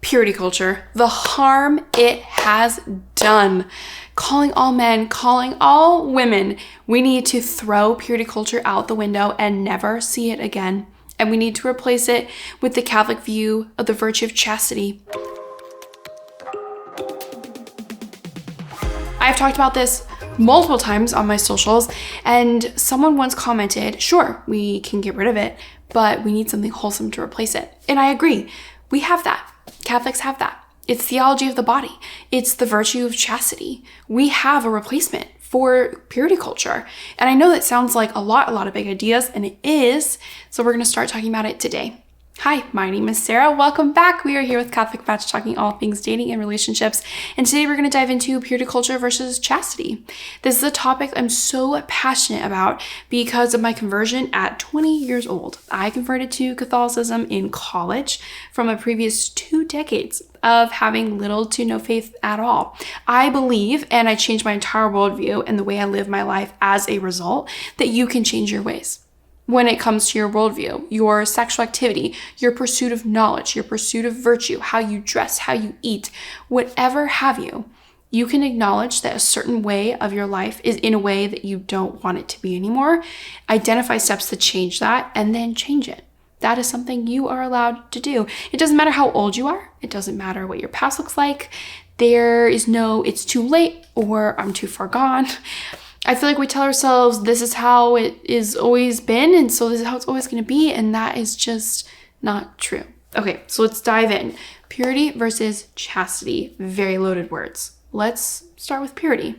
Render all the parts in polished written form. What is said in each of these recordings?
purity culture, the harm it has done. Calling all men, calling all women, we need to throw purity culture out the window and never see it again. And we need to replace it with the Catholic view of the virtue of chastity. I've talked about this multiple times on my socials, and someone once commented, sure, we can get rid of it, but we need something wholesome to replace it. And I agree. We have that. Catholics have that. It's theology of the body. It's the virtue of chastity. We have a replacement for purity culture. And I know that sounds like a lot of big ideas, and it is. So we're going to start talking about it today. Hi, my name is Sarah. Welcome back. We are here with CatholicMatch talking all things dating and relationships. And today we're going to dive into purity culture versus chastity. This is a topic I'm so passionate about because of my conversion at 20 years old. I converted to Catholicism in college from a previous 2 decades of having little to no faith at all. I believe, and I changed my entire worldview and the way I live my life as a result, that you can change your ways. When it comes to your worldview, your sexual activity, your pursuit of knowledge, your pursuit of virtue, how you dress, how you eat, whatever have you, you can acknowledge that a certain way of your life is in a way that you don't want it to be anymore, identify steps to change that, and then change it. That is something you are allowed to do. It doesn't matter how old you are. It doesn't matter what your past looks like. There is no, it's too late or I'm too far gone. I feel like we tell ourselves this is how it is always been, and so this is how it's always going to be, and that is just not true. Okay, so let's dive in. Purity versus chastity, very loaded words. Let's start with purity.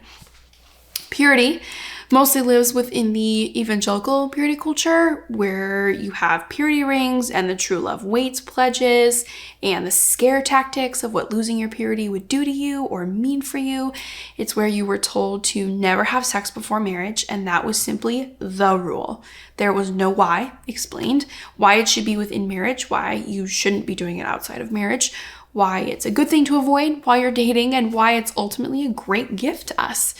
Purity mostly lives within the evangelical purity culture, where you have purity rings and the true love waits pledges and the scare tactics of what losing your purity would do to you or mean for you. It's where you were told to never have sex before marriage, and that was simply the rule. There was no why explained, why it should be within marriage, why you shouldn't be doing it outside of marriage, why it's a good thing to avoid while you're dating, and why it's ultimately a great gift to us.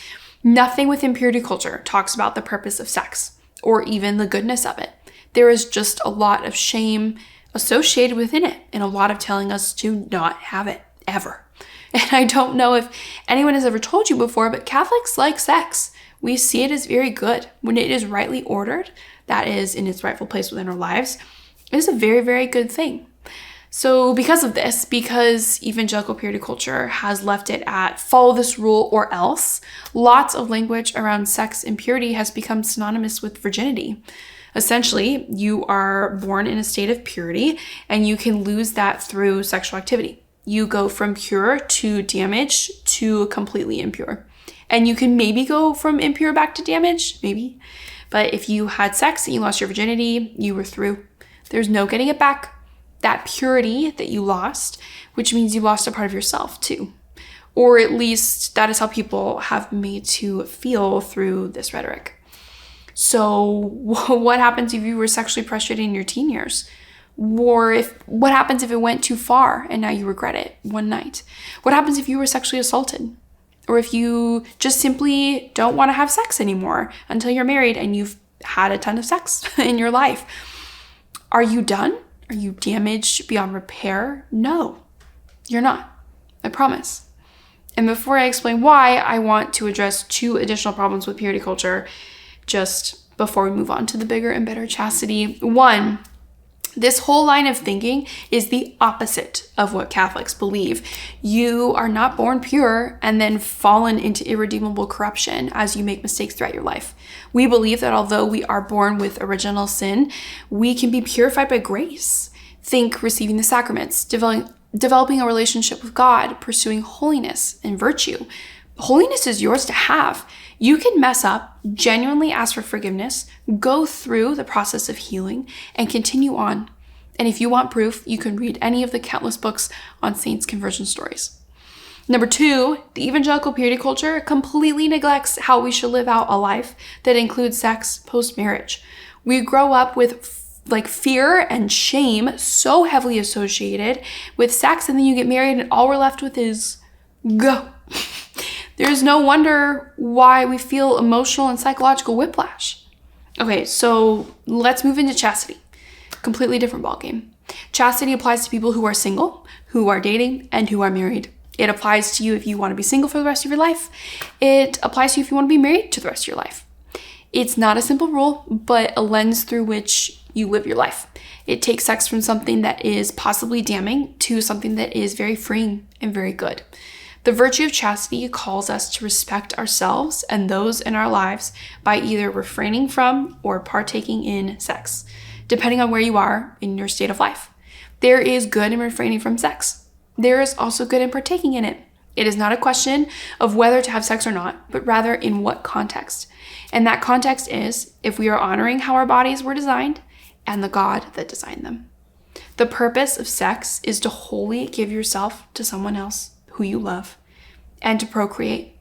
Nothing within purity culture talks about the purpose of sex or even the goodness of it. There is just a lot of shame associated within it and a lot of telling us to not have it ever. And I don't know if anyone has ever told you before, but Catholics like sex. We see it as very good. When it is rightly ordered, that is in its rightful place within our lives, it is a very, very good thing. So because of this, because evangelical purity culture has left it at follow this rule or else, lots of language around sex and purity has become synonymous with virginity. Essentially, you are born in a state of purity and you can lose that through sexual activity. You go from pure to damaged to completely impure. And you can maybe go from impure back to damaged, maybe. But if you had sex and you lost your virginity, you were through. There's no getting it back. That purity that you lost, which means you lost a part of yourself too. Or at least that is how people have made to feel through this rhetoric. So what happens if you were sexually frustrated in your teen years? Or what happens if it went too far and now you regret it one night? What happens if you were sexually assaulted? Or if you just simply don't want to have sex anymore until you're married and you've had a ton of sex in your life? Are you done? Are you damaged beyond repair? No, you're not. I promise. And before I explain why, I want to address 2 additional problems with purity culture just before we move on to the bigger and better chastity. 1, this whole line of thinking is the opposite of what Catholics believe. You are not born pure and then fallen into irredeemable corruption as you make mistakes throughout your life. We believe that although we are born with original sin, we can be purified by grace. Think receiving the sacraments, developing a relationship with God, pursuing holiness and virtue. Holiness is yours to have. You can mess up, genuinely ask for forgiveness, go through the process of healing, and continue on. And if you want proof, you can read any of the countless books on saints' conversion stories. Number 2, the evangelical purity culture completely neglects how we should live out a life that includes sex post-marriage. We grow up with fear and shame so heavily associated with sex, and then you get married and all we're left with is go. There's no wonder why we feel emotional and psychological whiplash. Okay, so let's move into chastity. Completely different ballgame. Chastity applies to people who are single, who are dating, and who are married. It applies to you if you want to be single for the rest of your life. It applies to you if you want to be married to the rest of your life. It's not a simple rule, but a lens through which you live your life. It takes sex from something that is possibly damning to something that is very freeing and very good. The virtue of chastity calls us to respect ourselves and those in our lives by either refraining from or partaking in sex, depending on where you are in your state of life. There is good in refraining from sex. There is also good in partaking in it. It is not a question of whether to have sex or not, but rather in what context. And that context is if we are honoring how our bodies were designed and the God that designed them. The purpose of sex is to wholly give yourself to someone else who you love and to procreate.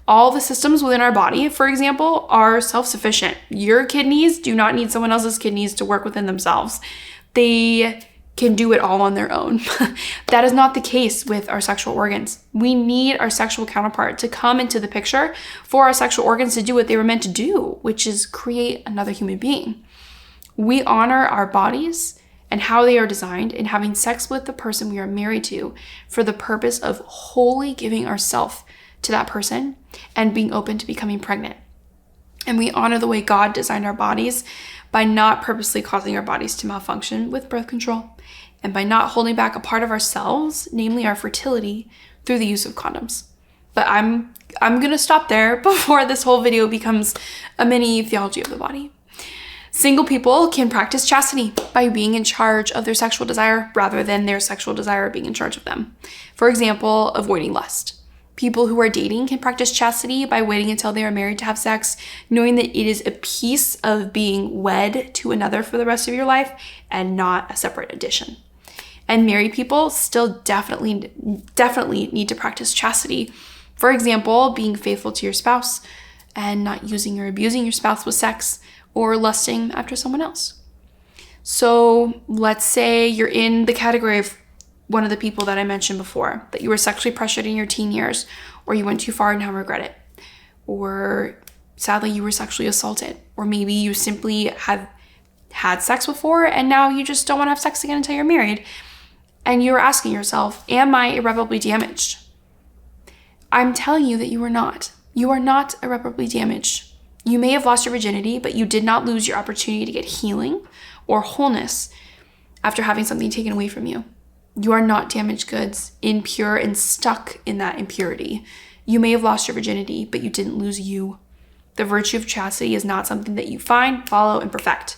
All the systems within our body, for example, are self-sufficient. Your kidneys do not need someone else's kidneys to work within themselves. They can do it all on their own. That is not the case with our sexual organs. We need our sexual counterpart to come into the picture for our sexual organs to do what they were meant to do, which is create another human being. We honor our bodies and how they are designed in having sex with the person we are married to for the purpose of wholly giving ourselves to that person and being open to becoming pregnant. And we honor the way God designed our bodies by not purposely causing our bodies to malfunction with birth control and by not holding back a part of ourselves, namely our fertility, through the use of condoms. But I'm gonna stop there before this whole video becomes a mini theology of the body. Single people can practice chastity by being in charge of their sexual desire rather than their sexual desire being in charge of them. For example, avoiding lust. People who are dating can practice chastity by waiting until they are married to have sex, knowing that it is a piece of being wed to another for the rest of your life and not a separate addition. And married people still definitely need to practice chastity. For example, being faithful to your spouse and not using or abusing your spouse with sex or lusting after someone else. So let's say you're in the category of one of the people that I mentioned before, that you were sexually pressured in your teen years, or you went too far and now regret it, or sadly you were sexually assaulted, or maybe you simply have had sex before and now you just don't want to have sex again until you're married, and you're asking yourself, am I irreparably damaged? I'm telling you that you are not. You are not irreparably damaged. You may have lost your virginity, but you did not lose your opportunity to get healing or wholeness after having something taken away from you. You are not damaged goods, impure and stuck in that impurity. You may have lost your virginity, but you didn't lose you. The virtue of chastity is not something that you find, follow, and perfect.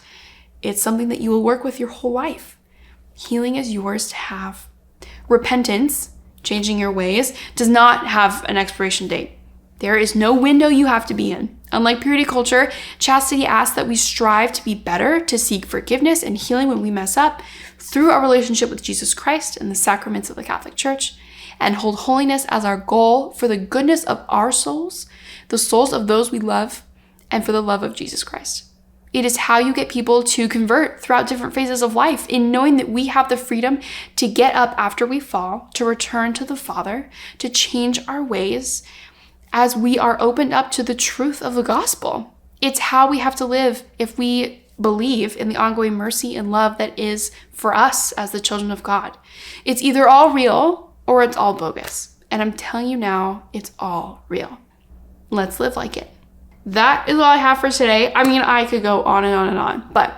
It's something that you will work with your whole life. Healing is yours to have. Repentance, changing your ways, does not have an expiration date. There is no window you have to be in. Unlike purity culture, chastity asks that we strive to be better, to seek forgiveness and healing when we mess up through our relationship with Jesus Christ and the sacraments of the Catholic Church, and hold holiness as our goal for the goodness of our souls, the souls of those we love, and for the love of Jesus Christ. It is how you get people to convert throughout different phases of life, in knowing that we have the freedom to get up after we fall, to return to the Father, to change our ways, as we are opened up to the truth of the gospel. It's how we have to live if we believe in the ongoing mercy and love that is for us as the children of God. It's either all real or it's all bogus. And I'm telling you now, it's all real. Let's live like it. That is all I have for today. I mean, I could go on and on and on, but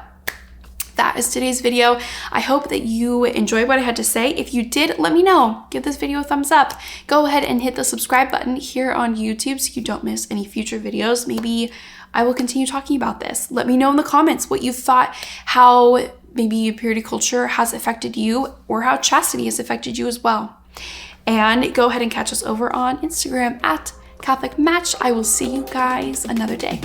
that is today's video. I hope that you enjoyed what I had to say. If you did, let me know. Give this video a thumbs up. Go ahead and hit the subscribe button here on YouTube so you don't miss any future videos. Maybe I will continue talking about this. Let me know in the comments what you thought, how maybe purity culture has affected you, or how chastity has affected you as well. And go ahead and catch us over on Instagram at CatholicMatch. I will see you guys another day.